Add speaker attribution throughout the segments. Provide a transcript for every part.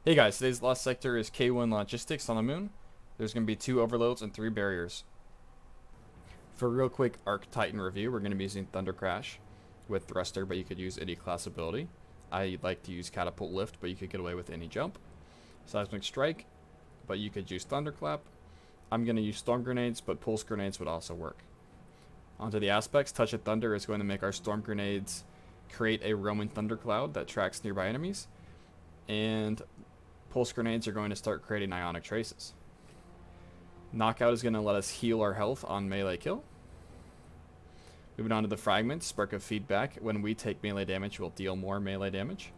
Speaker 1: Hey guys, today's last sector is K1 Logistics on the moon. There's going to be 2 overloads and 3 barriers. For a real quick Arc Titan review, we're going to be using Thunder Crash with Thruster, but you could use any class ability. I like to use Catapult Lift, but you could get away with any jump. Seismic Strike, but you could use Thunderclap. I'm going to use Storm Grenades, but Pulse Grenades would also work. Onto the aspects, Touch of Thunder is going to make our Storm Grenades create a roaming thundercloud that tracks nearby enemies. And Pulse Grenades are going to start creating ionic traces. Knockout is going to let us heal our health on melee kill. Moving on to the fragments, Spark of Feedback. When we take melee damage, we'll deal more melee damage.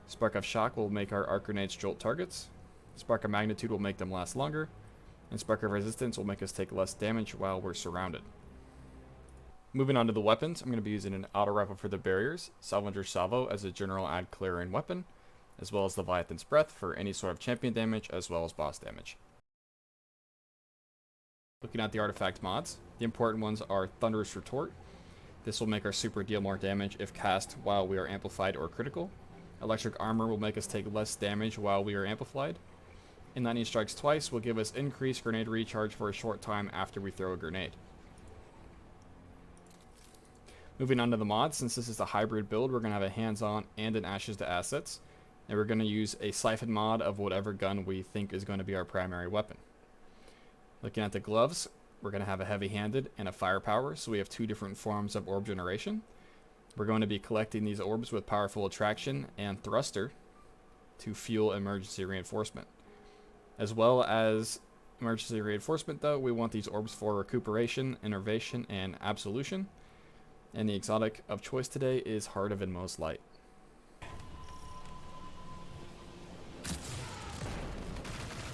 Speaker 1: Spark of Shock will make our arc grenades jolt targets. Spark of Magnitude will make them last longer. And Spark of Resistance will make us take less damage while we're surrounded. Moving on to the weapons, I'm going to be using an auto rifle for the barriers, Salvager Salvo as a general ad clearing weapon, as well as Leviathan's Breath for any sort of champion damage as well as boss damage. Looking at the artifact mods, the important ones are Thunderous Retort. This will make our super deal more damage if cast while we are amplified or critical. Electric Armor will make us take less damage while we are amplified. And Lightning Strikes Twice will give us increased grenade recharge for a short time after we throw a grenade. Moving on to the mods, since this is a hybrid build, we're going to have a hands-on and an Ashes to Assets. And we're going to use a Siphon mod of whatever gun we think is going to be our primary weapon. Looking at the gloves, we're going to have a heavy-handed and a firepower, so we have 2 different forms of orb generation. We're going to be collecting these orbs with powerful attraction and thruster to fuel emergency reinforcement. As well as emergency reinforcement though, we want these orbs for recuperation, innervation, and absolution. And the exotic of choice today is Heart of Inmost Light.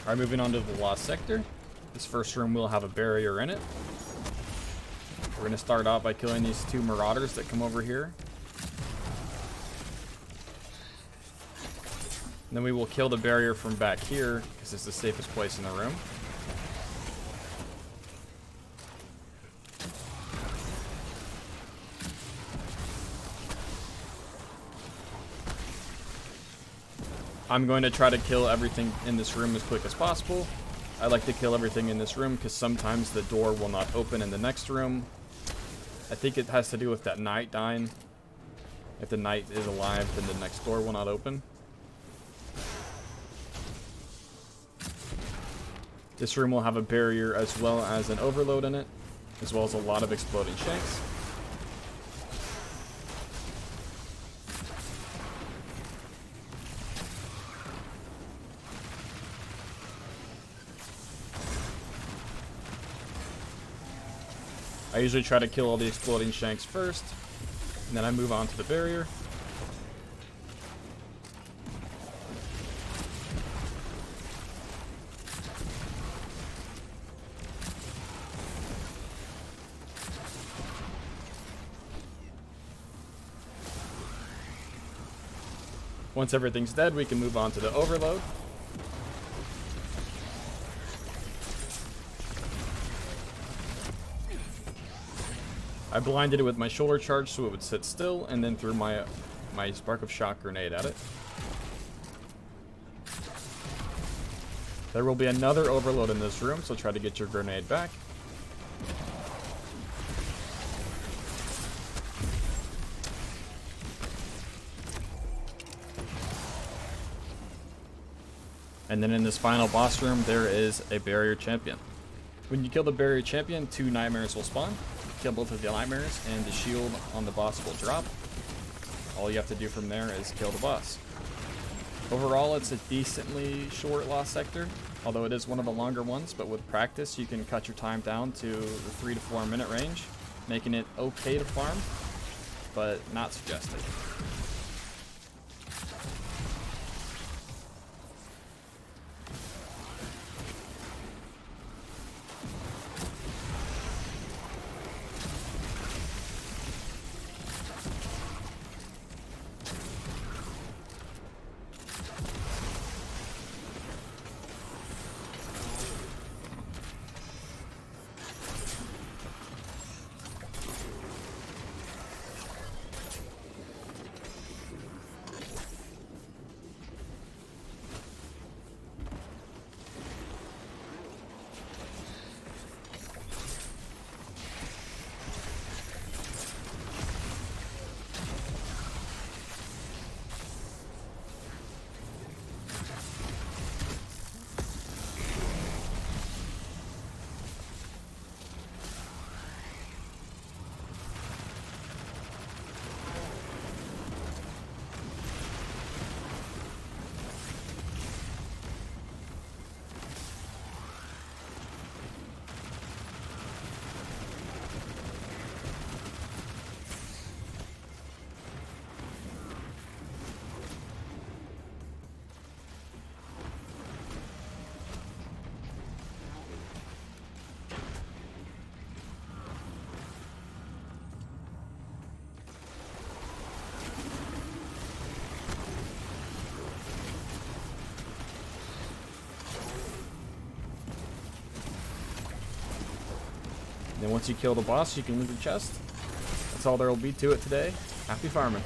Speaker 1: Alright, moving on to the Lost Sector. This first room will have a barrier in it. We're going to start off by killing these 2 marauders that come over here. And then we will kill the barrier from back here, because it's the safest place in the room. I'm going to try to kill everything in this room as quick as possible. I like to kill everything in this room because sometimes the door will not open in the next room. I think it has to do with that knight dying. If the knight is alive, then the next door will not open. This room will have a barrier as well as an overload in it, as well as a lot of exploding shanks. I usually try to kill all the exploding shanks first, and then I move on to the barrier. Once everything's dead, we can move on to the overload. I blinded it with my shoulder charge so it would sit still, and then threw my Spark of Shock grenade at it. There will be another overload in this room, so try to get your grenade back. And then in this final boss room, there is a barrier champion. When you kill the barrier champion, 2 nightmares will spawn. Kill both of the nightmares, and the shield on the boss will drop. All you have to do from there is kill the boss. Overall, it's a decently short Lost Sector, although it is one of the longer ones, but with practice, you can cut your time down to the 3 to 4 minute range, making it okay to farm, but not suggested. then once you kill the boss, you can loot the chest. That's all there will be to it today. Happy farming.